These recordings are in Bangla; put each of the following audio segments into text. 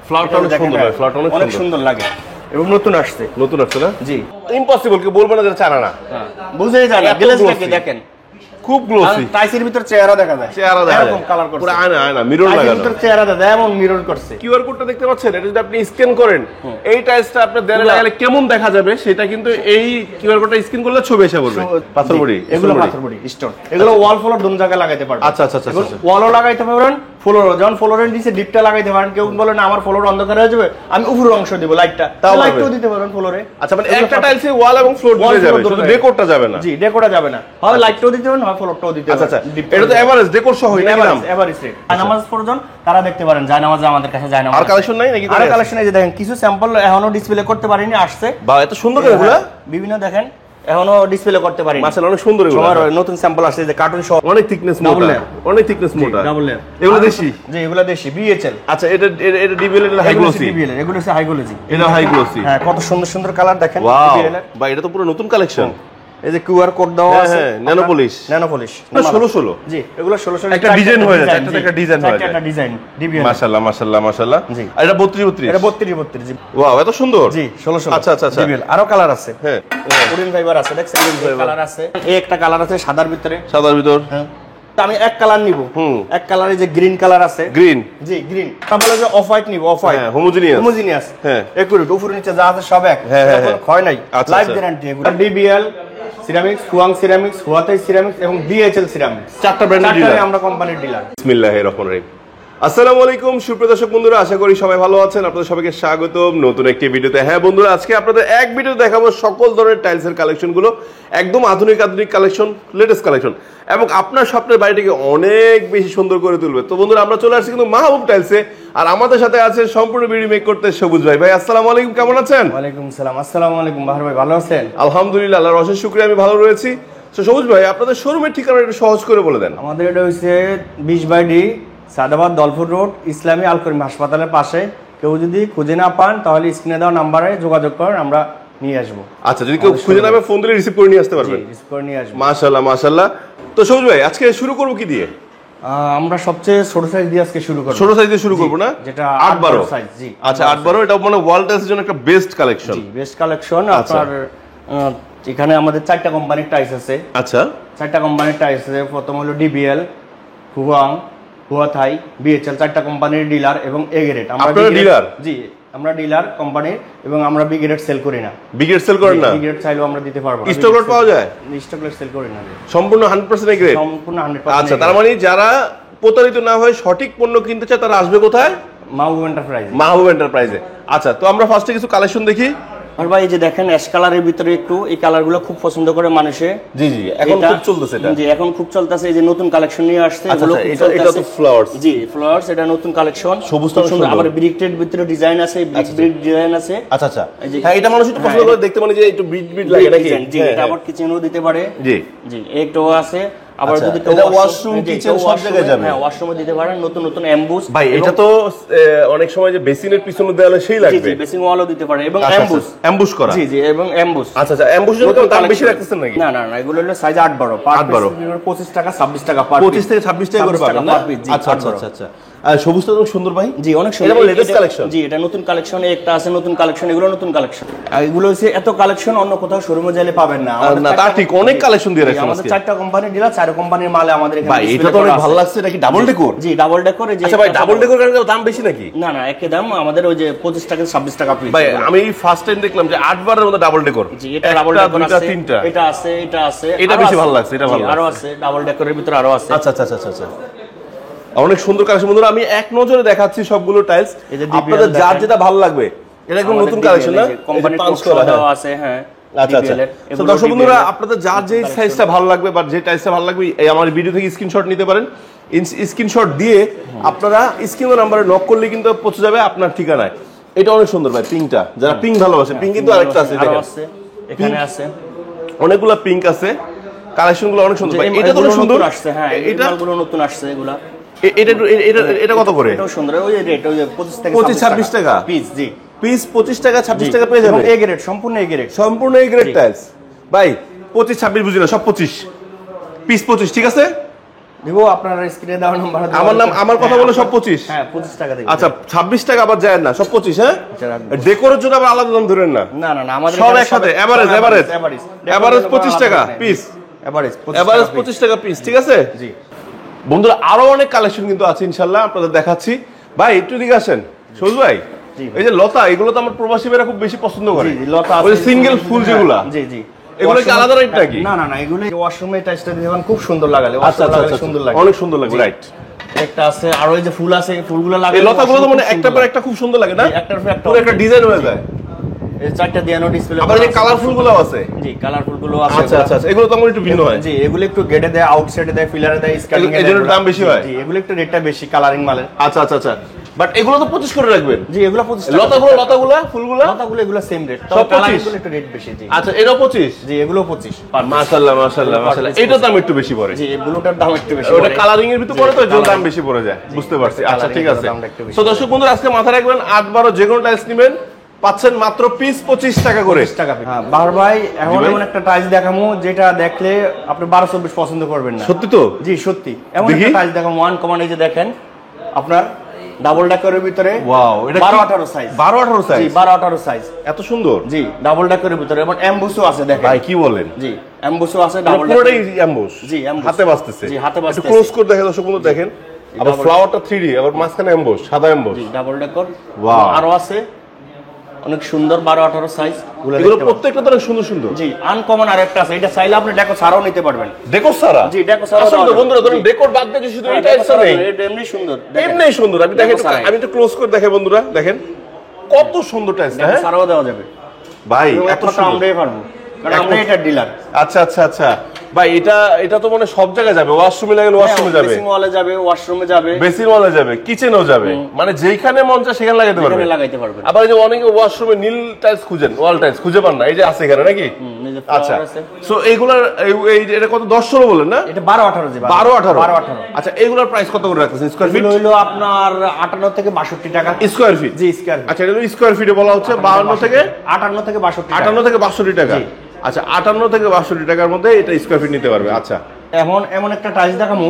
ফ্লাওয়ারটা অনেক সুন্দর, ফ্লাওয়ারটা অনেক সুন্দর লাগে এবং নতুন আসছে না? জি, ইম্পসিবল কি বলবো না যে চারা না, বুঝেই যায় না। গ্লেজটাকে দেখেন খুব গ্লোসি, টাইসের ভিতর চেহারা দেখা যায়, এরকম কালার করছে, পুরো আয়না মিরর লাগানো, ভিতর চেহারা দেখা যায় এমন মিরর করছে। কিউআর কোডটা দেখতে পাচ্ছেন, এটা যদি আপনি স্ক্যান করেন এই টাইলসটা আপনার দেয়ালে লাগালে কেমন দেখা যাবে সেটা কিন্তু এই কিউআর কোডটা স্ক্যান করলে ছবি এসে পড়বে। পাথরবড়ি, এগুলো পাথরবড়ি স্টোন, এগুলো ওয়াল ফ্লোর দুটো জায়গায় লাগাইতে পারবেন। আচ্ছা আচ্ছা আচ্ছা, ওয়ালও লাগাইতে পারবেন, ফ্লোর যখন ফ্লোরের নিচে ডিপটা লাগাইতে পারেন। কেউ বলে না আমার ফ্লোর অন্ধকার হয়ে যাবে, আমি উপরের অংশ দিব লাইটটা, লাইটটাও দিতে পারবেন ফ্লোরে। আচ্ছা, মানে একটা টাইলসে ওয়াল এবং ফ্লোর দিতে যাবে, শুধু ডেকোরটা যাবে না। জি, ডেকোরটা যাবে না, হয় লাইটটাও দিতে পারেন, হয় ফ্লোরটাও দিতে পারবেন। আচ্ছা, এটা তো এভারেজ ডেকোর সহ হই না, এভারেজ রেট। নামাজ পড়জন তারা দেখতে পারেন, জায়নামাজ আমাদের কাছে জায়নামাজ। আর কালেকশন নাই নাকি? আর কালেকশন এই যে দেখেন, কিছু স্যাম্পল এখনো ডিসপ্লে করতে পারিনি, আসছে। বা এত সুন্দর করে এগুলা বিভিন্ন দেখেন এখনো ডিসপ্লে করতে পারিনি। মাশাআল্লাহ অনেক সুন্দর এগুলো, নতুন স্যাম্পল আসছে যে কার্টুন সহ, অনেক থিকনেস মোটা, অনেক থিকনেস মোটা, ডাবল লেয়ার। এগুলো দেশি? জি, এগুলো দেশি বিএচএল। আচ্ছা, এটা ডিবিএল এর হাই গ্লোসি, এগুলো হচ্ছে হাই গ্লোসি, এটা হাই গ্লোসি। হ্যাঁ, কত সুন্দর সুন্দর কালার দেখেন ডিবিএল এর। ভাই এটা তো পুরো নতুন কালেকশন। এই যে কিউআর কোড দেওয়া আছে, ন্যানো পলিশ 16 জি, এগুলো 16 একটা ডিজাইন হয়ে যায়, একটা ডিজাইন হয়ে যায়, একটা ডিজাইন ডিবিএল। মাশাআল্লাহ মাশাআল্লাহ মাশাআল্লাহ। জি, আর এটা 32 এটা 32 জি। ওয়াও, এত সুন্দর। জি, 16। আচ্ছা আচ্ছা আচ্ছা, ডিবিএল আরো কালার আছে। হ্যাঁ, ওরিন ফাইবার আছে, দেখছেন কালার আছে। এই একটা কালার আছে সাদার ভিতরে, সাদার ভিতর। হ্যাঁ, আমি এক কালার নিব। এক কালারে যে গ্রিন কালার আছে, গ্রিন, জি গ্রিন। তারপরে যে অফ হোয়াইট নিব, অফ হোয়াইট, হ্যাঁ, হোমোজিনিয়াস। হ্যাঁ, একুরেট, উপরে নিচে যা আছে সব এক, কোনো ক্ষয় নাই, লাইফ গ্যারান্টি। এগুলো DBL ceramics, Fuwang ceramics, Huatai ceramics এবং বিএচএল সিরামিক্স, চারটা ব্র্যান্ডের ডিলার আমরা, কোম্পানির ডিলার। বিসমিল্লাহির রহমানির রহিম। আসসালামু আলাইকুম সুপ্রিয় দর্শক বন্ধুরা, আশা করি সবাই ভালো আছেন। আপনাদের সবাইকে স্বাগতম নতুন একটি ভিডিওতে। হ্যাঁ বন্ধুরা, আজকে আপনাদের এক ভিডিও দেখাবো সকল ধরনের টাইলসের কালেকশনগুলো, একদম আধুনিক কালেকশন, লেটেস্ট কালেকশন, এবং আপনার স্বপ্নের বাড়িটিকে অনেক বেশি সুন্দর করে তুলবে। তো বন্ধুরা, আমরা চলে আসছি কিন্তু মাহবুব টাইলসে, আর আমাদের সাথে আছে সম্পূর্ণ ভিডিও মেক করতে সবুজ ভাই। ভাই আসসালামু আলাইকুম, কেমন আছেন? ওয়ালাইকুম সালাম। আসসালামু আলাইকুম বাহার ভাই, ভালো আছেন? আলহামদুলিল্লাহ, আল্লাহর অশেষ শুকরিয়া, আমি ভালো রয়েছি। তো সবুজ ভাই, আপনাদের শোরুমের ঠিকানা একটু সহজ করে বলে দেন। আমাদের এটা হচ্ছে 20/D সাদাবাদ দলফুট রোড, ইসলামী আল করিম হাসপাতালের পাশে। কেউ যদি খুঁজে না পান তাহলে স্ক্রিনে দেওয়া নাম্বারে যোগাযোগ করেন, আমরা নিয়ে আসবো। আচ্ছা, যদি কেউ খুঁজে না পায় ফোন দিলে রিসিভ করে নিয়ে আসতে পারবেন? রিসিভ করে নিয়ে আসবো। মাশাআল্লাহ মাশাআল্লাহ। তো সবুজ ভাই, আজকে শুরু করব কি দিয়ে? আমরা সবচেয়ে ছোট সাইজ দিয়ে আজকে শুরু করব। ছোট সাইজ দিয়ে শুরু করব না, যেটা 8/12 সাইজ। জি, আচ্ছা 8/12, এটা মানে ওয়াল টাইলসের জন্য একটা বেস্ট কালেকশন। জি, বেস্ট কালেকশন। আপনার এখানে আমাদের 4টা কোম্পানির টাইলস আছে। আচ্ছা, 4টা কোম্পানির টাইলস আছে। প্রথম হলো ডিবিএল, হুয়াং, হুয়াথাই, বিএচএল, 4টা কোম্পানির ডিলার এবং এ গ্রেড। আমরা ডিলার? জি, আমরা ডিলার কোম্পানির, এবং আমরা বি গ্রেড সেল করি না। বি গ্রেড সেল করেন না? বি গ্রেড চাইলেও আমরা দিতে পারবো। স্টক লট পাওয়া যায়? স্টক লট সেল করি না, সম্পূর্ণ 100% এ গ্রেড? সম্পূর্ণ 100%। আচ্ছা, তার মানে যারা প্রতারিত না হয় সঠিক পণ্য কিনতে চায় তারা আসবে কোথায়? মাহবুব এন্টারপ্রাইজ। মাহবুব এন্টারপ্রাইজে। আচ্ছা, তো আমরা ফার্স্টে কিছু কালেকশন দেখি। আর ভাই, এই যে দেখেন অ্যাশ কালারের ভিতরে একটু, এই কালারগুলো খুব পছন্দ করে মানুষে। জি জি, এখন খুব চলতেছে এটা। জি, এখন খুব চলতেছে। এই যে নতুন কালেকশন নিয়ে আসছে, এগুলো এটা তো ফ্লাওয়ার্স। জি, ফ্লাওয়ার্স, এটা নতুন কালেকশন, সবুজ তো সুন্দর। আবার ব্রিকেটের ভিতরে ডিজাইন আছে, ব্রিক ডিজাইন আছে। আচ্ছা আচ্ছা, হ্যাঁ, এটা মানুষ একটু পছন্দ করে দেখতে, মানে যে একটু ব্রিক লাগে নাকি? জি, এটা আবার কিচেনও দিতে পারে। জি জি, একটাও আছে। আবার যদি এটা ওয়াশরুম, কিচেন সব জায়গায় যাবে। হ্যাঁ, ওয়াশরুমে দিতে পারেন। নতুন নতুন এমবুস। ভাই, এটা তো অনেক সময় যে বেসিনের পিছনে দেওয়ালে সেই লাগবে। জি, বেসিন ওয়ালও দিতে পারে এবং এমবুস করা। জি জি, এবং এমবুস। আচ্ছা আচ্ছা, এমবুসের জন্য দাম বেশি রাখতেছেন নাকি? না না না, এগুলো হলো সাইজ 8/12, পার 25 টাকা 26 টাকা পার 25 থেকে 26 টাকা করে পাবেন না? আচ্ছা আচ্ছা আচ্ছা। আর সবুজটা তো সুন্দর ভাই। জি, অনেক সুন্দর। এটা লেটেস্ট কালেকশন। জি, এটা নতুন কালেকশন। একটা আছে নতুন কালেকশন, এগুলো নতুন কালেকশন। আর এগুলো হচ্ছে এত কালেকশন অন্য কোথাও শোরুমে যাইলে পাবেন না। না, তা ঠিক, অনেক কালেকশন দিয়ে রাখছেন। আমাদের 4টা কোম্পানির ডিলার, 4 কোম্পানির মাল আমাদের এখানে। ভাই, এটা তো অনেক ভালো লাগছে। এটা কি ডাবল ডেকোর? জি, ডাবল ডেকোর। আচ্ছা ভাই, ডাবল ডেকোর এর দাম বেশি নাকি? না না, একই দাম আমাদের। ওই যে 25 টাকা 26 টাকা পিস। ভাই, আমি ফার্স্ট টাইম দেখলাম যে 8/12 এর মধ্যে ডাবল ডেকোর। জি, এটা ডাবল ডেকোর আছে, 3টা, এটা আছে, এটা আছে। এটা বেশি ভালো লাগছে, এটা ভালো। আরো আছে, ডাবল ডেকোরের ভিতরে আরো আছে। আচ্ছা আচ্ছা আচ্ছা আচ্ছা, অনেক সুন্দর কালেকশন বন্ধুরা। আমি এক নজরে দেখাচ্ছি সবগুলো টাইলস, আপনাদের যার যেটা ভালো লাগবে। এটা একদম নতুন কালেকশন না, কোম্পানির পাঁচ করা দেওয়া আছে। হ্যাঁ, আচ্ছা আচ্ছা। তো দর্শক বন্ধুরা, আপনাদের যার যে সাইজটা ভালো লাগবে বা যে টাইলসটা ভালো লাগবে, এই আমার ভিডিও থেকে স্ক্রিনশট নিতে পারেন। স্ক্রিনশট দিয়ে আপনারা স্ক্রিনের নাম্বারে নক করলে কিন্তু পৌঁছে যাবে আপনার ঠিকানায়। এটা অনেক সুন্দর ভাই, পিঙ্কটা, যারা পিঙ্ক ভালোবাসে। পিঙ্ক কিন্তু আরেকটা আছে, দেখেন এখানে আছে অনেকগুলো পিঙ্ক আছে। কালেকশনগুলো অনেক সুন্দর ভাই। এটা তো সুন্দর আসছে। হ্যাঁ, এটা মালগুলো নতুন আসছে। এগুলা এটা কত করে? এটাও সুন্দর। ওই যে রেট, ওই যে 25 থেকে 26 টাকা পিস। জি, পিস 25 টাকা 26 টাকা পেয়ে যাবেন। এ গ্রেড, সম্পূর্ণ এ গ্রেড, সম্পূর্ণ এ গ্রেড টাইলস। ভাই 25 26 বুঝি না, সব 25 পিস 25, ঠিক আছে? দিব আপনার স্ক্রিনে দেওয়া নাম্বার। আমার কথা বলে সব 25? হ্যাঁ 25 টাকা দিবেন। আচ্ছা 26 টাকা আবার যায় না, সব 25? হ্যাঁ, ডেকোরের জন্য আবার আলাদা দাম ধরেন না? না না না, আমাদের সব একসাথে এভারেজ 25 টাকা পিস, এভারেজ 25 টাকা পিস, ঠিক আছে? জি বন্ধুরা আরো অনেক কালেকশন কিন্তু আছে ইনশাআল্লাহ, আপনাদের দেখাচ্ছি। ভাই একটু দিকে আসেন সবুজ ভাই। এই যে লতা, এগুলো তো আমার প্রবাসী ভাইরা খুব বেশি পছন্দ করে। জি লতা ওই সিঙ্গেল ফুল যেগুলা, জি জি, এগুলো কি আলাদা রেট নাকি? না না না, এগুলো ওয়াশরুমে টাইসটা দিবেন, খুব সুন্দর লাগালে। আচ্ছা আচ্ছা, সুন্দর লাগে, অনেক সুন্দর লাগে, রাইট। একটা আছে আর ওই যে ফুল আছে, ফুলগুলো লাগে, এই লতাগুলো তো মানে একটার পর একটা খুব সুন্দর লাগে না? একটার পর একটা পুরো একটা ডিজাইন হয়ে যায়। এই চারটা দিয়ানো ডিসপ্লে। আবার এই কালারফুল গুলো আছে। জি কালারফুল গুলো আছে। আচ্ছা আচ্ছা, এগুলো তো আমার একটু ভিন্ন হয়। জি এগুলো একটু গেটে দেয়, আউটসাইডে দেয়, ফিলারে দেয়, স্কার্টিং এ দেয়, এর দাম বেশি হয়। জি এগুলো একটু রেটটা বেশি কালারিং মালের। আচ্ছা আচ্ছা আচ্ছা, বাট এগুলো তো 25 করে রাখবেন। জি এগুলো 25 লতাগুলো ফুলগুলো এগুলো সেম রেট, সব কালারিং গুলো একটু রেট বেশি। জি আচ্ছা, এটাও 25? জি এগুলো 25। মাশাআল্লাহ মাশাআল্লাহ মাশাআল্লাহ, এটার দাম একটু বেশি পড়ে। জি এই ব্লুটার দাম একটু বেশি ওটা পড়ে, কালারিং এর ভিতর পড়ে তো এর দাম বেশি পড়ে যায়, বুঝতে পারছি। আচ্ছা ঠিক আছে। সো দর্শক বন্ধুরা আজকে মাথা রাখবেন 8-12 যে কোনো টাইলস নেবেন পাচ্ছেন মাত্র পিস 25 টাকা করে। 25 টাকা। হ্যাঁ বাহার ভাই, এমন একটা টাইলস দেখামু যেটা দেখলে আপনি 12-24 পছন্দ করবেন না। সত্যি তো? জি সত্যি, এমন একটা টাইলস দেখামু আনকমন। এই যে দেখেন আপনার ডাবল ডেকোরের ভিতরে, ওয়াও, এটা 12-18 সাইজ। 12-18 সাইজ? জি 12-18 সাইজ, এত সুন্দর। জি ডাবল ডেকোরের ভিতরে, এবং এমবুসও আছে দেখেন। ভাই কি বলেন? জি এমবুসও আছে, ডাবল পুরোটাই এমবুস। জি এমবুস হাতে বাজতেছে। জি হাতে বাজতেছে। একটু ক্লোজ করে দেখেন দর্শক বন্ধু, দেখেন আবার ফ্লাওয়ারটা 3D, আবার মাঝখানে এমবুস, সাদা এমবুস। জি ডাবল ডেকোর। ওয়াও, আরো আছে অনেক সুন্দর 12-18 সাইজ। এগুলো প্রত্যেকটা তো অনেক সুন্দর সুন্দর। জি আনকমন আরেকটা আছে, এটা চাইলে আপনি ডেকো ছাড়াও নিতে পারবেন। ডেকোর সারা? জি ডেকোর ছাড়া। আসলে তো বন্ধুরা ধরুন ডেকোর বাদ দিয়ে শুধু এই টাইপস নেই, এটা এমনি সুন্দর, এমনি সুন্দর। আমি দেখেন, আমি একটু ক্লোজ করে দেখে বন্ধুরা, দেখেন কত সুন্দর টাইলস। হ্যাঁ ছাড়াও দেওয়া যাবে ভাই, এত সুন্দর। আমরাই পারবো, কারণ আমরা এটা ডিলার। আচ্ছা আচ্ছা আচ্ছা ভাই, এটা তো মানে সব জায়গায় যাবে, ওয়াশরুমে লাগলে ওয়াশরুমে যাবে, বেসিং ওয়ালে যাবে, ওয়াশরুমে যাবে, বেসিং ওয়ালে যাবে, কিচেনেও যাবে, মানে যেখানে মন চায় সেখানে লাগাইতে পারবে। লাগাইতে পারবেন। আবার এই যে অনেকে ওয়াশরুমে নীল টাইলস খুঁজেন, ওয়াল টাইলস খুঁজে পান না, এই যে আছে এখানে নাকি? আচ্ছা, সো এইগুলার এই এটা কত 10-16 বলেন না? এটা 12-18 জি 12-18। আচ্ছা এইগুলার প্রাইস কত করে রাখতেছেন স্কয়ার ফিট? হলো আপনার 58 থেকে 62 টাকা স্কয়ার ফিট। জি স্কয়ার ফিট। আচ্ছা এটা স্কয়ার ফিটে বলা হচ্ছে 52 থেকে 58 থেকে 62 টাকা। 58 থেকে 62 টাকা। আচ্ছা 58 থেকে 62 টাকার মধ্যে এটা স্কয়ার ফিট নিতে পারবে। আচ্ছা এমন একটা টাইলস দেখামু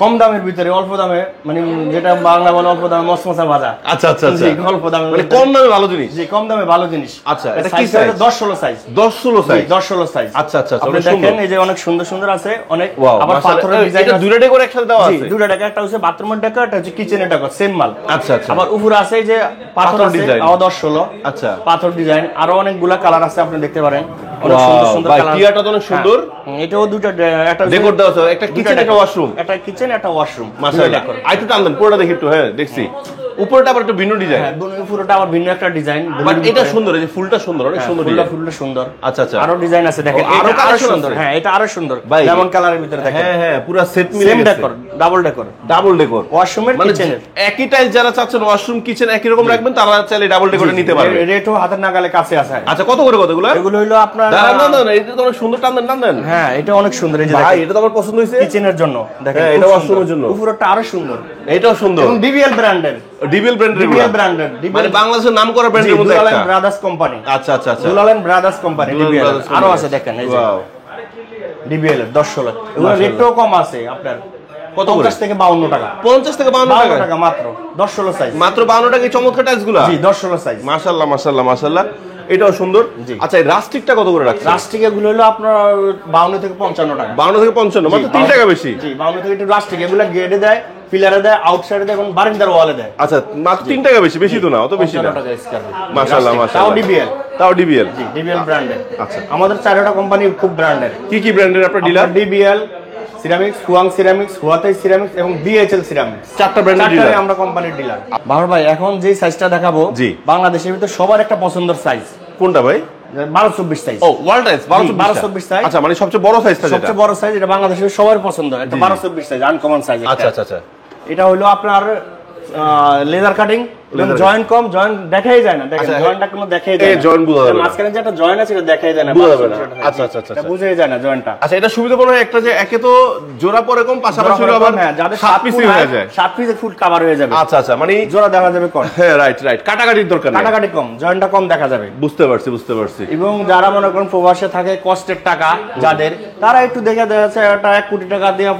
কম দামের ভিতরে, অল্প দামে, মানে যেটা বাংলা বলে অল্প দামে মসমসা ভাজা। আচ্ছা আচ্ছা আচ্ছা, অল্প দামে মানে কম দামে ভালো জিনিস। জি কম দামে ভালো জিনিস। আচ্ছা এটা কি সাইজ? 10-16 সাইজ। 10-16 সাইজ? 10-16 সাইজ। আচ্ছা আচ্ছা, আপনি দেখেন এই যে অনেক সুন্দর সুন্দর আছে, অনেক। আবার পাথরের ডিজাইন, এটা দুটো ডেকোর একসাথে দেওয়া আছে? দুটো ডেকোর, একটা হচ্ছে বাথরুমের ডেকোর, একটা হচ্ছে কিচেনের ডেকোর, সেম মাল। আচ্ছা আচ্ছা, আবার উপরে আছে যে পাথর ডিজাইন, 10-16। আচ্ছা পাথর ডিজাইন, আরো অনেকগুলা কালার আছে, আপনি দেখতে পারেন। অনেক সুন্দর সুন্দর কালার। টিয়াটা তো অনেক সুন্দর। এটাও দুটো, একটা ডেকোর দেওয়া আছে, একটা কিচেন একটা ওয়াশরুম। একটা কিচেন একটা ওয়াশরুম, মাশাআল্লাহ। আইটু টান দেন পুরোটা দেখি একটু। হ্যাঁ দেখছি উপরটা আবার একটু ভিন্ন ডিজাইন। হ্যাঁ পুরোটা আবার ভিন্ন একটা ডিজাইন, বাট এটা সুন্দর, এই যে ফুলটা সুন্দর, অনেক সুন্দর ডিজাইন। ফুলটা সুন্দর। আচ্ছা আচ্ছা, আরো ডিজাইন আছে দেখেন, আরো সুন্দর। হ্যাঁ এটা আরো সুন্দর, লেমন কালারের ভিতরে দেখেন। হ্যাঁ হ্যাঁ, পুরো সেট মিলে same decor, double decor. Double decor ওয়াশরুমের কিচেনের একই টাইলস যারা চাচ্ছেন ওয়াশরুম কিচেন একই রকম রাখবেন, তারা চাইলে ডাবল ডেকোরে নিতে পারবে। রেটও হাতের নাগালে কাছে আছে। আচ্ছা কত করে কতগুলো? এগুলো হলো আপনার, না না না, এটা তো অনেক সুন্দর। টান দেন। হ্যাঁ এটা অনেক সুন্দর। এই যে ভাই এটা তো আমার পছন্দ হইছে, কিচেনের জন্য দেখেন। হ্যাঁ এটা ওয়াশরুমের জন্য। উপরটা আরো সুন্দর, এটাও সুন্দর, এবং ডিবিএল ব্র্যান্ডের। ডিবিএল ব্র্যান্ডের, মানে বাংলাদেশের নামকরা ব্র্যান্ডের মধ্যে একটা। দুলালেন ব্রাদার্স কোম্পানি। আচ্ছা আচ্ছা আচ্ছা, দুলালেন ব্রাদার্স কোম্পানি ডিবিএল। আরো আছে দেখেন এই যে ডিবিএল এর 10-16। এগুলো রেটও কম আছে আপনার, কত 50 থেকে 52 টাকা। 50 থেকে 52 টাকা মাত্র, 10-16 সাইজ মাত্র। 52 টাকায় চমৎকার টাইলসগুলো। জি 10-16 সাইজ। মাশাআল্লাহ মাশাআল্লাহ মাশাআল্লাহ, এটাও সুন্দর। আচ্ছা এই রাস্টিকটা কত করে রাখছেন? রাস্টিক এগুলো হলো আপনার 52 থেকে 55 টাকা। 52 থেকে 55, মাত্র 3 টাকা বেশি। জি 52 থেকে একটু রাস্টিক, এগুলো গেটে দেয়, পিলারে দেয়, আউটসাইডে দেয়, এবং বারান্দার ওয়ালে দেয়। আচ্ছা মাত্র 3 টাকা বেশি, বেশি তো না, অত বেশি না। মাশাআল্লাহ মাশাআল্লাহ, তাও ডিবিএল। জি ডিবিএল ব্র্যান্ডের। আচ্ছা আমাদের চারটা কোম্পানি খুব ব্র্যান্ডের। কি ব্র্যান্ডের আপনার dealer? DBL ceramics, Fuwang ceramics, Huatai ceramics এবং বিএইচএল সিরামিক্স। চারটা ব্র্যান্ডের ডিলার, আমরা কোম্পানির ডিলার। বাহার ভাই এখন যে সাইজটা দেখাবো, জি বাংলাদেশের ভিতর সবার একটা পছন্দের সাইজ। কোনটা ভাই? 12-24 সাইজ। ও ওয়াল টাইলস 12-24 সাইজ। আচ্ছা মানে সবচেয়ে বড় সাইজটা, যেটা সবচেয়ে বড় সাইজ, এটা বাংলাদেশের সবার পছন্দ, এটা 12-24 সাইজ, আনকমন সাইজ। আচ্ছা আচ্ছা আচ্ছা, এটা হলো আপনার লেজার কাটিং জয়েন্ট কম, জয়েন্ট দেখাই যায় না, দেখেন জয়েন্টটা কোনো দেখাই যায় না, এই জয়েন্ট বুঝা যাবে না, মাঝখানে যে একটা জয়েন্ট আছে এটা দেখাই যায় না, বুঝা যাবে না। আচ্ছা আচ্ছা আচ্ছা, এটা বুঝাই যায় না জয়েন্টটা। আচ্ছা, এটা সুবিধাপূর্ণ একটা যে একে তো জোড়া পরে কম, পাশাপাশি আবার হ্যাঁ, যাদের 7 পিস হয়ে যায়, 7 পিসে ফুট কভার হয়ে যাবে। আচ্ছা আচ্ছা, মানে জোড়া দেখা যাবে কম। হ্যাঁ, রাইট রাইট, কাটাকাটির দরকার নেই, কাটাকাটি কম, জয়েন্টটা কম দেখা যাবে। বুঝতে পারছি বুঝতে পারছি। এবং যারা মনে করেন প্রবাসে থাকে, কষ্টের টাকা যাদের, তারা একটু দেখে যাচ্ছে একটা 1 কোটি টাকা দিয়ে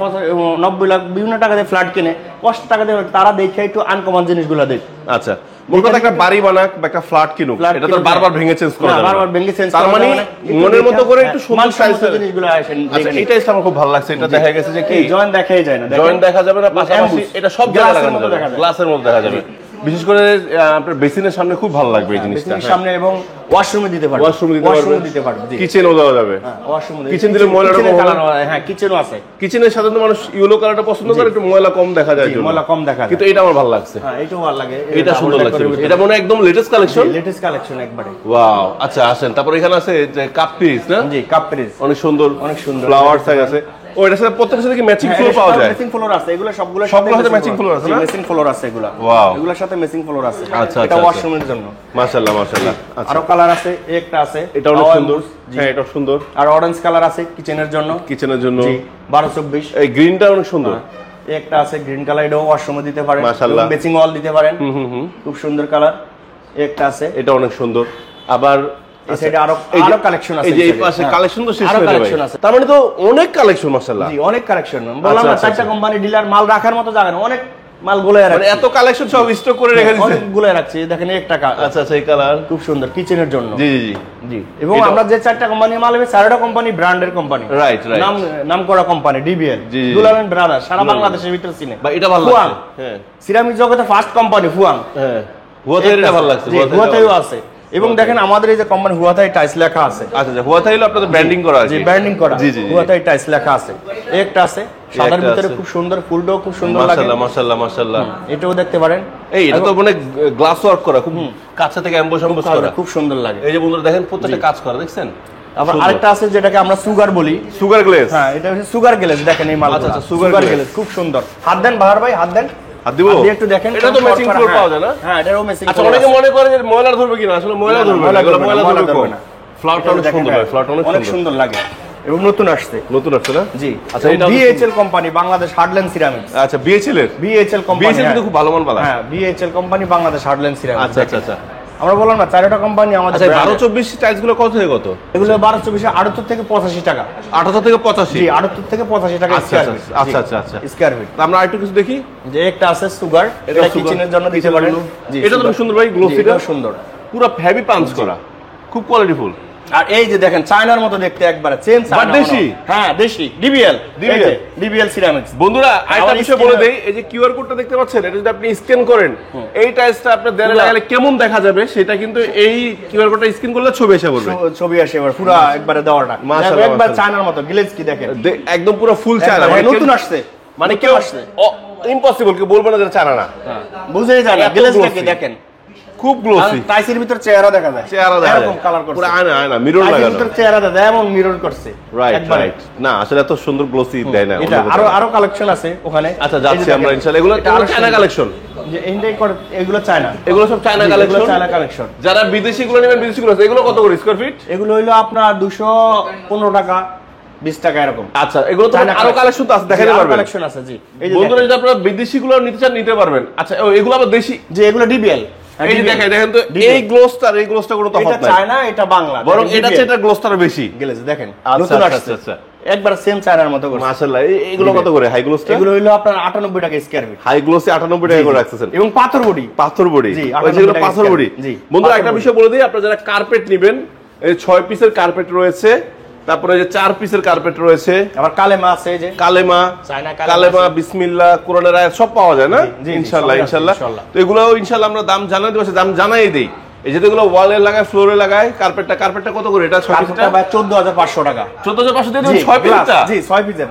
90 লাখ বিভিন্ন টাকা দিয়ে ফ্ল্যাট কিনে, কষ্টের টাকা দিয়ে, তারা দেখে একটু আনকমন জিনিসগুলো দেখ। আচ্ছা, মূল কথা একটা বাড়ি বানাক বা একটা ফ্ল্যাট কিনুক, এটা তো বারবার ভেঙে চেঞ্জ করা যাবে না, বারবার ভেঙে চেঞ্জ তার করা মানে যাবে না, মনের মতো করে একটু সুন্দর স্টাইলের জিনিসগুলো আসেন। আচ্ছা, এটা আমার খুব ভালো লাগছে, এটা দেখা গেছে যে কি জয়েন্ট দেখাই যায় না, জয়েন্ট দেখা যাবে না, পাশাপাশি এটা সব জায়গায় লাগানো যাবে, গ্লাসের মধ্যে দেখা যাবে। বিশেষ করে আপনার বেসিনের সামনে খুব ভালো লাগবে এই জিনিসটা, সামনে এবং ওয়াশরুমে দিতে পারবে, ওয়াশরুমে দিতে পারবে, কিচেনও দেওয়া যাবে, ওয়াশরুমে কিচেন দিলে ময়লাটা কম হবে। হ্যাঁ, কিচেনও আছে। কিচেনের সাথে তো মানুষ ইয়েলো কালারটা পছন্দ করে, একটু ময়লা কম দেখা যায়, ময়লা কম দেখা যায়, কিন্তু এটা আমার ভালো লাগছে। হ্যাঁ, এটাও ভালো লাগে, এটা সুন্দর লাগছে, এটা মনে হয় একদম লেটেস্ট কালেকশন, লেটেস্ট কালেকশন একবারে। ওয়াও, আচ্ছা আসেন, তারপর এখানে আছে যে কাপ পিস না, জি কাপ পিস, অনেক সুন্দর, অনেক সুন্দর ফ্লাওয়ার সাইজ আছে। ও এটার সাথে প্রত্যেকটার সাথে কি ম্যাচিং ফ্লোর পাওয়া যায়? ম্যাচিং ফ্লোর আছে, এগুলো সবগুলোর সাথে ম্যাচিং ফ্লোর আছে না? ম্যাচিং ফ্লোর আছে এগুলো, ওয়াও, এগুলোর সাথে ম্যাচিং ফ্লোর আছে। আচ্ছা, এটা ওয়াশরুমের জন্য, মাশাআল্লাহ মাশাআল্লাহ। আচ্ছা, আরো কালার আছে, একটা আছে, এটা অনেক সুন্দর, হ্যাঁ এটা সুন্দর। আর অরেঞ্জ কালার আছে কিচেনের জন্য, কিচেনের জন্য জি 1224। এই গ্রিনটা অনেক সুন্দর, একটা আছে গ্রিন কালার, এটাও ওয়াশরুমে দিতে পারেন, মাশাআল্লাহ, ম্যাচিং ওয়াল দিতে পারেন, খুব সুন্দর কালার। একটা আছে, এটা অনেক সুন্দর। আবার এই সাইডে আরো কালেকশন আছে, এই যে এই পাশে কালেকশন তো শেষ আরো হয়ে কালেকশন যাবে, আছে, তার মানে তো অনেক কালেকশন মাশাআল্লাহ। জি অনেক কালেকশন, বললাম না চারটা কোম্পানি ডিলার, মাল রাখার মতো জায়গা না, অনেক মাল গোলায় রাখছে, মানে এত কালেকশন সব স্টক করে রেখে দিয়েছে, অনেক গোলায় রাখছে। দেখেন একটা আচ্ছা আচ্ছা, এই কালার খুব সুন্দর কিচেনের জন্য, জি জি জি জি। এবং আমরা যে চারটা কোম্পানি মাল হবে, চারটা কোম্পানি ব্র্যান্ডের কোম্পানি, রাইট রাইট, নাম করা কোম্পানি, ডিবিএল, দুলাল ব্রাদার্স, সারা বাংলাদেশের ভিতরে চিনে। বা এটা ভালো লাগছে, হ্যাঁ সিরামিক জগতে ফার্স্ট কোম্পানি ফুয়াং, হ্যাঁ হুয়াথাই, এটা ভালো লাগছে, হুয়াথাইও আছে। এবং দেখেন আমাদের এই যে কোম্পানি হুয়াথাই টাইলস লেখা আছে, আচ্ছা আচ্ছা, হুয়াথাই হলো আপনাদের ব্র্যান্ডিং করা আছে, জি ব্র্যান্ডিং করা, জি জি, হুয়াথাই টাইলস লেখা আছে। একটা আছে সাদার ভিতরে, খুব সুন্দর, ফুলটাও খুব সুন্দর লাগে, মাশাআল্লাহ মাশাআল্লাহ মাশাআল্লাহ। এটাও দেখতে পারেন, এই এটা তো মানে গ্লাস ওয়ার্ক করা, খুব কাছে থেকে এমবোস করা, খুব সুন্দর লাগে। এই যে বন্ধুরা দেখেন প্রত্যেকটা কাজ করা, দেখছেন। আবার আরেকটা আছে যেটাকে আমরা সুগার বলি, সুগার গ্লেজ, হ্যাঁ এটা হচ্ছে সুগার গ্লেজ। দেখেন এই মাল, আচ্ছা আচ্ছা, সুগার গ্লেজ খুব সুন্দর। হাত দেন বাহার ভাই, হাত দেন, হাত দিব, একটু দেখেন, এটা তো ম্যাচিং ফ্লোর পাওয়া যায় না? হ্যাঁ এটাও ম্যাচিং। আচ্ছা, অনেকে মনে করে যে ময়লা ধরবে কিনা, আসলে ময়লা ধরবে না, এগুলো ময়লা ধরবে না। ফ্লাওয়ারটা অনেক সুন্দর, ফ্লাওয়ারটা অনেক সুন্দর লাগে এবং নতুন আসছে না? জি। আচ্ছা, এটা বিএইচএল কোম্পানি, বাংলাদেশ হার্ডল্যান্ড সিরামিক্স। আচ্ছা, বিএইচএল কোম্পানি, বিএইচএল কিন্তু খুব ভালো মাল বানায়, হ্যাঁ বিএইচএল কোম্পানি, বাংলাদেশ হার্ডল্যান্ড সিরামিক্স। আচ্ছা আচ্ছা আচ্ছা, আমরা বললাম না চারটা কোম্পানি আমাদের। আচ্ছা, 12-24 টাইলস গুলো কত থেকে কত? এগুলো 12-24 78 থেকে 85 টাকা, 78 থেকে 85, জি 78 থেকে 85 টাকা আচ্ছা আচ্ছা আচ্ছা আচ্ছা, স্কয়ার ফিট। আমরা আরেকটু কিছু দেখি, যে একটা আছে সুগার, এটা কিচেনের জন্য দিতে পারেন, জি এটা তো সুন্দর ভাই, গ্লোসিটা সুন্দর, পুরো হেভি পাঞ্চ করা, খুব কোয়ালিটিফুল। আর এই যে দেখেন চায়নার মতো দেখতে, একবারে সেম চায়না, দেশি, হ্যাঁ দেশি, ডিবিএল সিরামিক্স। বন্ধুরা আরেকটা বিষয় বলে দেই, এই যে কিউআর কোডটা দেখতে পাচ্ছেন, এটা যদি আপনি স্ক্যান করেন, এই টাইলসটা আপনার দেয়ালে লাগালে কেমন দেখা যাবে সেটা কিন্তু এই কিউআর কোডটা স্ক্যান করলে ছবি এসে পড়বে, ছবি আসে এবার পুরো একবারে দেওয়াটা, মাশাআল্লাহ, একবার চায়নার মতো গ্লেজ কি দেখেন, একদম পুরো ফুল চায়না, মানে নতুন আসছে, মানে কেউ ইম্পসিবল কেউ বলবে না যে চায়না না, বুঝেই যায় না, গ্লেজটা কি দেখেন, খুব গ্লোসি, টাইসের ভিতর চেহারা দেখা যায়, এরকম কালার করছে, পুরো আয়না মিরর লাগানো, ভিতর চেহারা দেখা যায়, এমন মিরর করছে, রাইট রাইট। না আসলে এত সুন্দর গ্লোসি দেয় না। এটা আরো কালেকশন আছে ওখানে। আচ্ছা, যাচ্ছি আমরা ইনশাআল্লাহ। এগুলো চায়না কালেকশন, যে ইন্ডিয়া এগুলো চায়না, এগুলো সব চায়না কালেকশন। যারা বিদেশি গুলো নেবেন, বিদেশি গুলো এগুলো কত করে স্কয়ার ফিট? এগুলো হইলো আপনার 215 টাকা, 20 টাকা এরকম। আচ্ছা, এগুলো তো আরো কালেকশন তো আছে, দেখাতে পারবেন, কালেকশন আছে, জি। এই যে বন্ধুরা যদি আপনারা বিদেশি গুলো নিতে চান নিতে পারবেন। আচ্ছা, এগুলো আবার দেশি, যে এগুলো ডিবিএল, এই যে দেখেন তো, এই গ্লোসটা কোনো তফাৎ নাই, এটা চায়না, এটা বাংলা, বরং এটা চেয়ে এটা গ্লোসটা বেশি গ্লেজ দেখেন, নতুন নতুন আসছে। আসছে, আচ্ছা, একবার সেম চায়নার মতো করছে, মাশাআল্লাহ। এগুলো কত করে হাই গ্লোসটা? এগুলো হইলো আপনার 98 টাকা স্কয়ার ফিট, হাই গ্লোসে 98 টাকা করে রাখতেছেন, এবং পাথর বডি, জি, ওই যেগুলো পাথর বডি। জি বন্ধুরা একটা বিষয় বলে দিই, আপনারা যারা কার্পেট নেবেন, এই 6 পিসের কার্পেট রয়েছে, তারপরে যে 4 পিসের কার্পেট রয়েছে, আবার কালেমা আছে, এই যে কালেমা, চায়না কালেমা, বিসমিল্লাহ, কোরআনের আয়াত সব পাওয়া যায় না? ইনশাআল্লাহ ইনশাআল্লাহ। তো এগুলোও ইনশাআল্লাহ আমরা দাম জানাই দেব, দাম জানাই দেই। এই যে এগুলো ওয়ালে লাগায়, ফ্লোরে লাগায়, কার্পেটটা কত করে? এটা 6 পিসটা 14500 টাকা, 14500 দিয়ে দেবেন 6 পিসটা, জি 6 পিসের,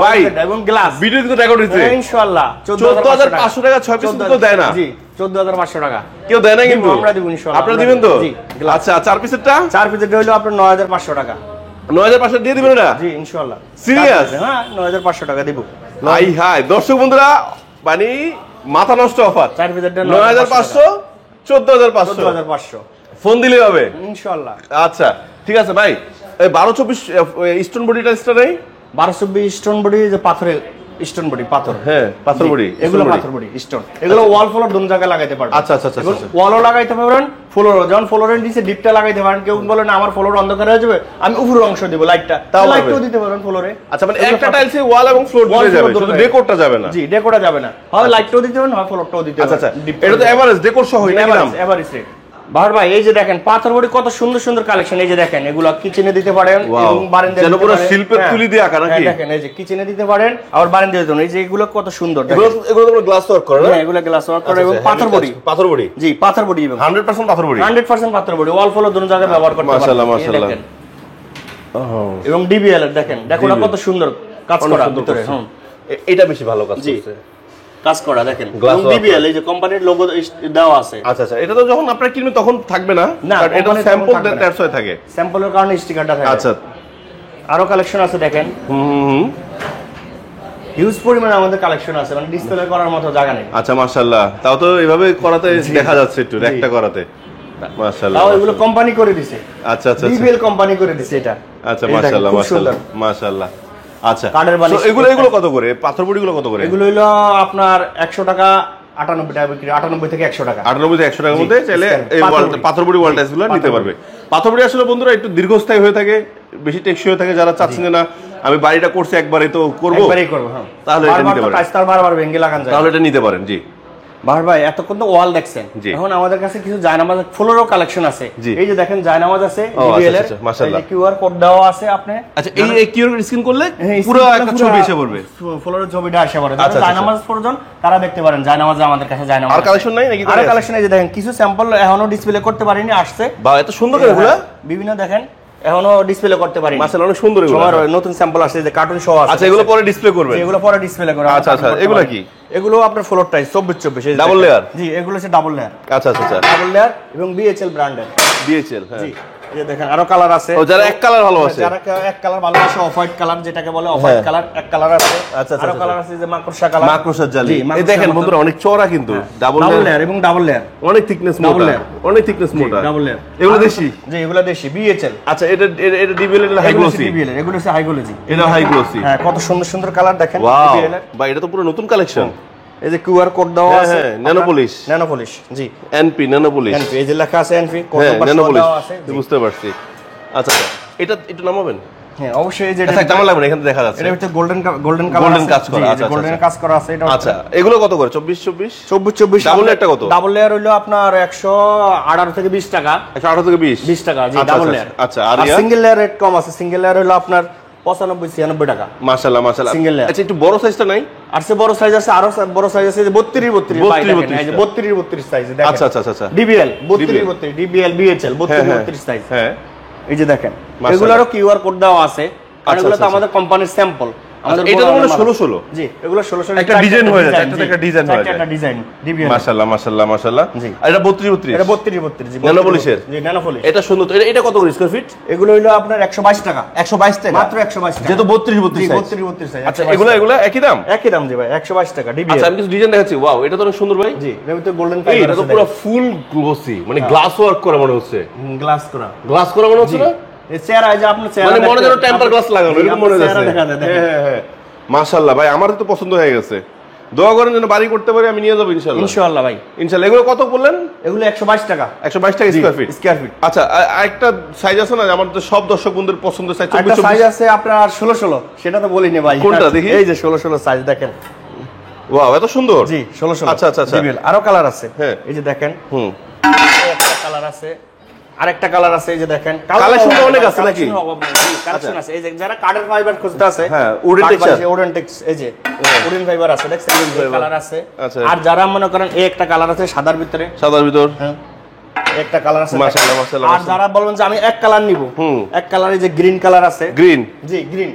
ভাই এবং গ্লাস ভিডিও কিন্তু রেকর্ড হইছে, ইনশাআল্লাহ 14500 টাকা 6 পিস তো দেয় না, জি 14500 টাকা কেউ দেয় না, কিন্তু আমরা দিব ইনশাআল্লাহ, আপনারা দিবেন তো? জি। আচ্ছা, 4 পিসেরটা 4 পিসেরটা হলো আপনার 9500 টাকা, 9500 দিয়ে দিবেন এটা? জি ইনশাআল্লাহ। সিরিয়াস? হ্যাঁ 9500 টাকা দিব। হাই হাই দর্শক বন্ধুরা, মানে মাথা নষ্ট অফার 4 পিসের 9500 14500 14500 ফোন দিলে হবে ইনশাআল্লাহ। আচ্ছা ঠিক আছে ভাই, এই 12-24 স্টোন বডি টাইলসটা নেই? 12-24 স্টোন বডি, যে পাথরের স্টোন বডি, পাথর, হ্যাঁ পাথর বডি, এগুলো পাথর বডি স্টোন, এগুলো ওয়াল ফ্লোর দুন জায়গায় লাগাইতে পারবেন। আচ্ছা আচ্ছা আচ্ছা, ওয়ালও লাগাইতে পারবেন, ফ্লোরও, যখন ফ্লোরের নিচে ডিপটা লাগাইতে পারেন। কেউ বলে না আমার ফ্লোর অন্ধকার হয়ে যাবে, আমি উপরের অংশ দিব লাইটটা, লাইটও দিতে পারবেন ফ্লোরে। আচ্ছা মানে একটা টাইলসে ওয়াল এবং ফ্লোর দিতে যাবে, শুধু ডেকোরটা যাবে না? জি, ডেকোরটা যাবে না, হয় লাইটটাও দিতে পারেন, হয় ফ্লোরটাও দিতে পারবেন। আচ্ছা আচ্ছা, এটা তো এভারেজ ডেকোর সহ হই না? Average rate. বাহার ভাই এই যে দেখেন পাথর বডি কত সুন্দর সুন্দর কালেকশন, এই যে দেখেন এগুলো কিচেনে দিতে পারেন এবং বারান্দায় দিতে পারেন, শিল্পের তুলি দিয়ে আঁকা নাকি? দেখেন এই যে কিচেনে দিতে পারেন, আবার বারান্দায় দিতে পারেন। এই যে এগুলো কত সুন্দর, এগুলো তোমরা গ্লাস ওয়ার্ক করো না? হ্যাঁ, এগুলো গ্লাস ওয়ার্ক করে এবং পাথর বডি। পাথর বডি? জি, পাথর বডি এবং 100% পাথর বডি, 100% পাথর বডি, ওয়াল ফ্লোর দুটো জায়গায় ব্যবহার করতে পারবেন। মাশাআল্লাহ মাশাআল্লাহ। এবং ডিবিএল এর দেখেন, দেখো না কত সুন্দর কাজ করা ভিতরে। এটা বেশি ভালো কাজ করছে, কাজ করা দেখেন। এবং ডিবিএল এই যে কোম্পানির লোগো দেওয়া আছে। আচ্ছা আচ্ছা, এটা তো যখন আপনারা কিনবেন তখন থাকবে না, কারণ এটা স্যাম্পল দ্যাটস ওয়াই থাকে, স্যাম্পলের কারণে স্টিকারটা থাকে। আচ্ছা, আরো কালেকশন আছে দেখেন, হিউজ পরিমাণে আমাদের কালেকশন আছে, মানে ডিসপ্লে করার মতো জায়গা নেই। আচ্ছা মাশাআল্লাহ, তাও তো এভাবে করাতে দেখা যাচ্ছে একটু একটা করাতে, মাশাআল্লাহ। তাও এগুলো কোম্পানি করে দিয়েছে। আচ্ছা আচ্ছা, ডিবিএল কোম্পানি করে দিয়েছে এটা। আচ্ছা মাশাআল্লাহ মাশাআল্লাহ মাশাআল্লাহ। আচ্ছা কাঠের বালিশ, এগুলো কত করে? পাথর বডিগুলো কত করে? এগুলো হলো আপনার 100 টাকা, 98 টাকা বিক্রি, 98 থেকে 100 টাকা, 98 থেকে 100 টাকার মধ্যে চাইলে এই পাথর বডি ওয়াল টাইলসগুলো নিতে পারবে। পাথর বডি আসলে বন্ধুরা একটু দীর্ঘস্থায়ী হয়ে থাকে, বেশি টেকসই হয়ে থাকে, যারা চাচ্ছেন যে না আমি বাড়িটা করছি একবারে তো করব, একবারই করব, হ্যাঁ, তাহলে এটা নিতে পারেন। কাজটা বারবার ভেঙে লাগান যায়, তাহলে এটা নিতে পারেন। জি বাহার ভাই এতক্ষণ তো ওয়াল দেখছেন, এখন আমাদের কাছে কিছু জায়নামাজ ফ্লোরও কালেকশন আছে। এই যে দেখেন জায়নামাজ আছে ডিবিএল এর, মাশাআল্লাহ, কিউআর কোড দেওয়া আছে আপনি। আচ্ছা এই কিউআর কোড স্ক্যান করলে পুরো একটা ছবি এসে পড়বে, ফ্লোরের ছবিটা এসে পড়বে। জায়নামাজ প্রয়োজন তারা দেখতে পারেন, জায়নামাজ আমাদের কাছে জায়নামাজ। আর কালেকশন নাই নাকি? আর কালেকশন এই যে দেখেন কিছু স্যাম্পল এখনো ডিসপ্লে করতে পারিনি, আসছে। বাহ এত সুন্দর করে এগুলা বিভিন্ন দেখেন এখনো ডিসপ্লে করতে পারিনি, মাশাআল্লাহ অনেক সুন্দর এগুলো। আমার নতুন স্যাম্পল আসছে যে কার্টুন সহ আছে। আচ্ছা এগুলো পরে ডিসপ্লে করবেন? এগুলো পরে ডিসপ্লে করা। আচ্ছা আচ্ছা, এগুলো কি? এগুলো আপনার ফ্লোর টাইস 24-24 ডাবল লেয়ার? জি, এগুলো হচ্ছে ডাবল লেয়ার। আচ্ছা আচ্ছা আচ্ছা, ডাবল লেয়ার এবং বিএচএল ব্র্যান্ডের। বিএচএল, হ্যাঁ। জি, এই দেখেন আরো কালার আছে। ও যারা এক কালার ভালোবাসে, যারা এক কালার ভালোবাসে, অফ হোয়াইট কালার যেটাকে বলে, অফ হোয়াইট কালার এক কালার আছে। আচ্ছা আচ্ছা, আরো কালার আছে যে মাকড়সা কালার, মাকড়সার জালি। এই দেখেন বন্ধুরা অনেক চওড়া কিন্তু, ডাবল লেয়ার এবং ডাবল লেয়ার, অনেক থিকনেস মোটা, অনেক থিকনেস মোটা, ডাবল লেয়ার। এগুলো দেশি? জি, এগুলো দেশি বিএচএল। আচ্ছা এটা ডিবিএল এর হাই গ্লোসি? ডিবিএল এগুলো হচ্ছে হাই গ্লোসি, এটা হাই গ্লোসি। হ্যাঁ, কত সুন্দর সুন্দর কালার দেখেন ডিবিএল এর। ভাই এটা তো পুরো নতুন কালেকশন। এই যে কিউআর কোড দেওয়া আছে, হ্যাঁ ন্যানো পলিশ, ন্যানো পলিশ। জি, এনপি ন্যানো পলিশ, এনপি এই যে লেখা আছে এনপি, কোড হ্যাঁ ন্যানো পলিশ দেওয়া আছে। বুঝতে পারছি। আচ্ছা এটা একটু নামাবেন? হ্যাঁ অবশ্যই, এই যে আচ্ছা কেমন লাগবে এখানে দেখা যাচ্ছে, এটা হচ্ছে গোল্ডেন কালার, গোল্ডেন কাজ করা। আচ্ছা গোল্ডেন কাজ করা আছে এটা। আচ্ছা এগুলো কত করে? 24-24 ডাবল লেয়ারটা কত? ডাবল লেয়ার হলো আপনার 118 থেকে 20 টাকা, 118 থেকে 20 টাকা। জি, ডাবল লেয়ার। আচ্ছা আর সিঙ্গেল লেয়ার রেট কম আছে, সিঙ্গেল লেয়ার হলো আপনার 95-96 টাকা। মাশাআল্লাহ মাশাআল্লাহ, সিঙ্গেল লেয়ার। আচ্ছা একটু বড় সাইজটা নাই? আর সে বড় সাইজ আছে, আরো বড় সাইজ আছে, 32-32 সাইজ দেখেন। আচ্ছা আচ্ছা আচ্ছা, ডিবিএল 32-32, ডিবিএল বিএচএল 32-32 সাইজ। হ্যাঁ এই যে দেখেন এগুলোরও কিউআর কোড দেওয়া আছে, আর এগুলো তো আমাদের কোম্পানির স্যাম্পল। এটা তো মানে 16 জি, এগুলো 16 একটা ডিজাইন হয়ে যায়, একটা ডিজাইন হয়ে যায়, একটা ডিজাইন ডিবিএল। মাশাআল্লাহ মাশাআল্লাহ মাশাআল্লাহ। জি, আর এটা 32-32? এটা 32-32 জি, ন্যানো পলিশের। জি, ন্যানো পলিশ। এটা সুন্দর তো। এটা কত করে স্কয়ার ফিট? এগুলো হলো আপনার 122 টাকা। 122 টাকা মাত্র 122 টাকা, যেহেতু 32-32 সাইজ। 32-32 সাইজ। আচ্ছা এগুলো একই দাম? একই দাম জি ভাই, 122 টাকা ডিবিএল। আচ্ছা আমি কিছু ডিজাইন দেখাচ্ছি। ওয়াও এটা তো অনেক সুন্দর ভাই। জি, এর ভিতরে গোল্ডেন কালার, এটা তো পুরো ফুল গ্লোসি, মানে গ্লাস ওয়ার্ক করা মনে হচ্ছে, গ্লাস করা মনে হচ্ছে না? এই চেহারা, এই যে আপনার চেহারা মানে মনে যেন টেম্পার গ্লাস লাগানো, এরকম মনে হচ্ছে। দেখা যায়। হ্যাঁ হ্যাঁ মাশাআল্লাহ ভাই, আমার তো পছন্দ হয়ে গেছে। দোয়া করেন যেন বাড়ি করতে পারি, আমি নিয়ে যাবো ইনশাআল্লাহ। ইনশাআল্লাহ ভাই, ইনশাআল্লাহ। এগুলো কত বললেন? এগুলো 122 টাকা। 122 টাকা স্কয়ার ফিট। আচ্ছা আরেকটা সাইজ আছে না, আমার তো সব দর্শক বন্ধুদের পছন্দের সাইজ? একটা সাইজ আছে আপনার 16-16, সেটা তো বলিনি ভাই। কোনটা দেখি? এই যে 16-16 সাইজ দেখেন। ওয়াও এত সুন্দর। জি 16-16। আচ্ছা আচ্ছা আচ্ছা, আরো কালার আছে। হ্যাঁ এই যে দেখেন, একটা কালার আছে, আরেকটা কালার আছে। এই যে দেখেন কালেকশন তো অনেক আছে নাকি? কালেকশন আছে। এই যে যারা কার্ডের ফাইবার খুঁজতে আছে, হ্যাঁ উডেন টেক্সচার, উডেন টেক্স, এই যে উডেন ফাইবার আছে, দেখছেন কালার আছে। আচ্ছা, আর যারা মনে করেন এই একটা কালার আছে সাদার ভিতরে, সাদার ভিতর, হ্যাঁ একটা কালার আছে। মাশাআল্লাহ মাশাআল্লাহ। আর যারা বলবেন যে আমি এক কালার নিব, এক কালারে যে গ্রিন কালার আছে, গ্রিন। জি গ্রিন।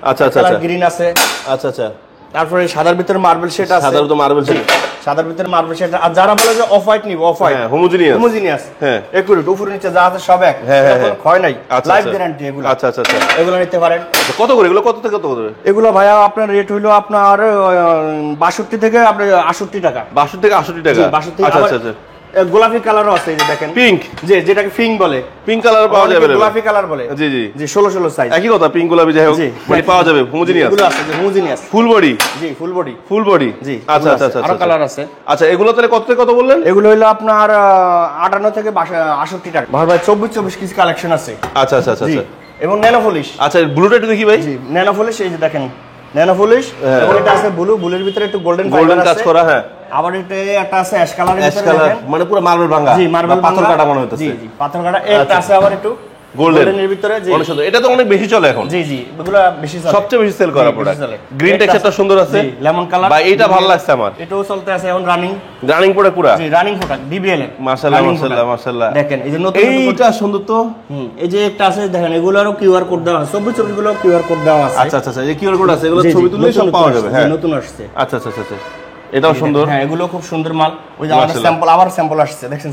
আচ্ছা আচ্ছা আচ্ছা, গ্রিন আছে। আচ্ছা আচ্ছা, তারপরে সাদার ভিতরে মার্বেল শেড আছে, সাদার ভিতরে মার্বেল শেড। সাদার ভিতরে মার্বেল শেড। আর যারা বলে যে অফ হোয়াইট নিব, অফ হোয়াইট হোমোজিনিয়াস হ্যাঁ একুরেট, উপরে নিচে যা আছে সব এক, কোনো ক্ষয় নাই, লাইফ গ্যারান্টি এগুলো। আচ্ছা আচ্ছা আচ্ছা, এগুলো নিতে পারেন। কত করে এগুলো, কত থেকে কত করে এগুলো ভাইয়া আপনার রেট হইলো আপনার 62 থেকে আপনার 68 টাকা। 62 থেকে 68 টাকা। আচ্ছা আচ্ছা আচ্ছা, গোলাপি কালারও আছে, এই যে দেখেন পিঙ্ক, যে যেটাকে পিঙ্ক বলে, পিঙ্ক কালার পাওয়া যাবে, গোলাপি কালার বলে। জি জি জি 16 সাইজ, একই কথা, পিঙ্ক গোলাপি যাই হোক মানে পাওয়া যাবে। হোমোজিনিয়াস এগুলো আছে, যে হোমোজিনিয়াস ফুল বডি। জি ফুল বডি, ফুল বডি। জি আচ্ছা আচ্ছা আচ্ছা, আরো কালার আছে। আচ্ছা এগুলো তাহলে কত থেকে কত বললেন? এগুলো হলো আপনার 58 থেকে 68 টাকা। ভাই 24 কিছু কালেকশন আছে। আচ্ছা আচ্ছা আচ্ছা, এবং ন্যানো পলিশ। আচ্ছা ব্লুটা একটু দেখি ভাই। জি ন্যানো পলিশ, এই যে দেখেন ন্যানো পলিশ, এবং এটা আছে ব্লু, ব্লুর ভিতরে একটু গোল্ডেন কাজ করা। হ্যাঁ, আবার এটা একটা আছে অ্যাশ কালারের ভিতরে, দেখেন মানে পুরো মার্বেল ভাঙা। জি মার্বেল পাথর কাটা মনে হচ্ছে। জি জি পাথর কাটা। একটা আছে আবার একটু গোল্ডেনের ভিতরে। জি অনেক সুন্দর, এটা তো অনেক বেশি চলে এখন। জি জি এগুলো বেশি চলে, সবচেয়ে বেশি সেল করা প্রোডাক্ট। গ্রিন টেক্সচারটা সুন্দর আছে, জি লেমন কালার। ভাই এটা ভালো লাগছে আমার। এটাও চলতে আছে এখন রানিং প্রোডাক্ট পুরো। জি রানিং প্রোডাক্ট ডিবিএল এর। মাশাআল্লাহ মাশাআল্লাহ মাশাআল্লাহ, দেখেন এই যে নতুন এইটা সুন্দর তো। এই যে একটা আছে দেখেন, এগুলোরও কিউআর কোড দেওয়া আছে, 24 গুলো কিউআর কোড দেওয়া আছে। আচ্ছা আচ্ছা আচ্ছা, এই কিউআর কোড আছে, এগুলো ছবি তুললে সব পাওয়া যাবে। হ্যাঁ নতুন আসছে। আচ্ছা আচ্ছা আচ্ছা, এটাও সুন্দর। হ্যাঁ এগুলো খুব সুন্দর মাল। ওই যে আমাদের স্যাম্পল, আবার স্যাম্পল আসছে, দেখেন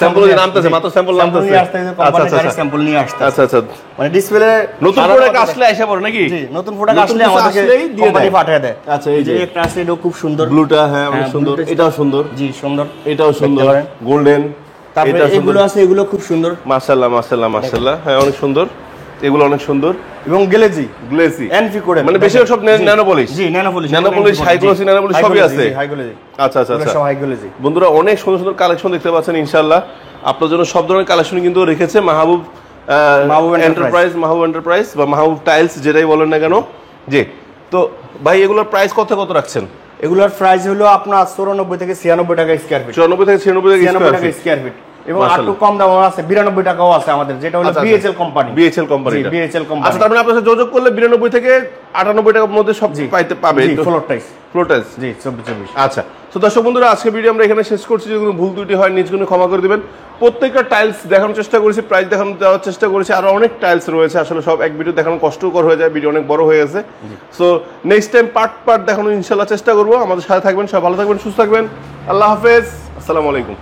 স্যাম্পল যে নামতেছে, মাত্র স্যাম্পল নামতেছে। কোম্পানি গাড়ি স্যাম্পল নিয়ে আসছে। আচ্ছা আচ্ছা, মানে ডিসপ্লে নতুন প্রোডাক্ট আসলে আইসা পড়ে নাকি? জি নতুন প্রোডাক্ট আসলে আমাদেরকে কোম্পানি পাঠিয়ে দেয়। আচ্ছা এই যে একটা আছে, এটাও খুব সুন্দর, ব্লুটা। হ্যাঁ অনেক সুন্দর, এটাও সুন্দর। জি সুন্দর, এটাও সুন্দর, গোল্ডেন। তারপরে এগুলো আছে, এগুলো খুব সুন্দর। মাশাআল্লাহ মাশাআল্লাহ মাশাআল্লাহ, হ্যাঁ অনেক সুন্দর, এগুলো অনেক সুন্দর। এবং গ্লেজি এনফি করে, মানে বেশিরভাগ সব ন্যানো পলিশ। জি nano polish, high glossy, nano polish সবই আছে। High glossy. আচ্ছা আচ্ছা আচ্ছা, সব হাই গ্লোসি। বন্ধুরা অনেক সুন্দর সুন্দর কালেকশন দেখতে পাচ্ছেন ইনশাআল্লাহ। আপনার জন্য সব ধরনের কালেকশন কিন্তু রেখেছে মাহবুব এন্টারপ্রাইজ বা মাহবুব টাইলস, যেটাই বলেন না কেন। জি তো ভাই এগুলোর প্রাইস কত রাখছেন? এগুলোর প্রাইস হলো আপনার 94 থেকে 96 টাকা স্কয়ার ফিট। 94 থেকে 96 টাকা স্কয়ার ফিট। এবং একটু কম দামও আছে, 92 টাকাও আছে আমাদের, যেটা হলো বিএচএল কোম্পানি। BHL company. আচ্ছা তার মানে আপনার সাথে যোগাযোগ করলে 92 থেকে 98 টাকার মধ্যে সব পাবে। জি ফ্লোর টাইস জি 24। আচ্ছা তো দর্শক বন্ধুরা, আজকে ভিডিও আমরা এখানে শেষ করছি। যদি কোনো ভুল ত্রুটি হয় নিজ গুণে ক্ষমা করে দিবেন। প্রত্যেকটা টাইলস দেখানোর চেষ্টা করেছি, প্রাইস দেওয়ার চেষ্টা করেছি। আরো অনেক টাইলস রয়েছে, আসলে সব এক ভিডিও দেখানো কষ্টকর হয়ে যায়, ভিডিও অনেক বড় হয়ে গেছে। সো নেক্সট টাইম পার্ট দেখানোর ইনশাআল্লাহ চেষ্টা করবো। আমাদের সাথে থাকবেন, সবাই ভালো থাকবেন, সুস্থ থাকবেন। আল্লাহ হাফেজ, আসসালামু আলাইকুম।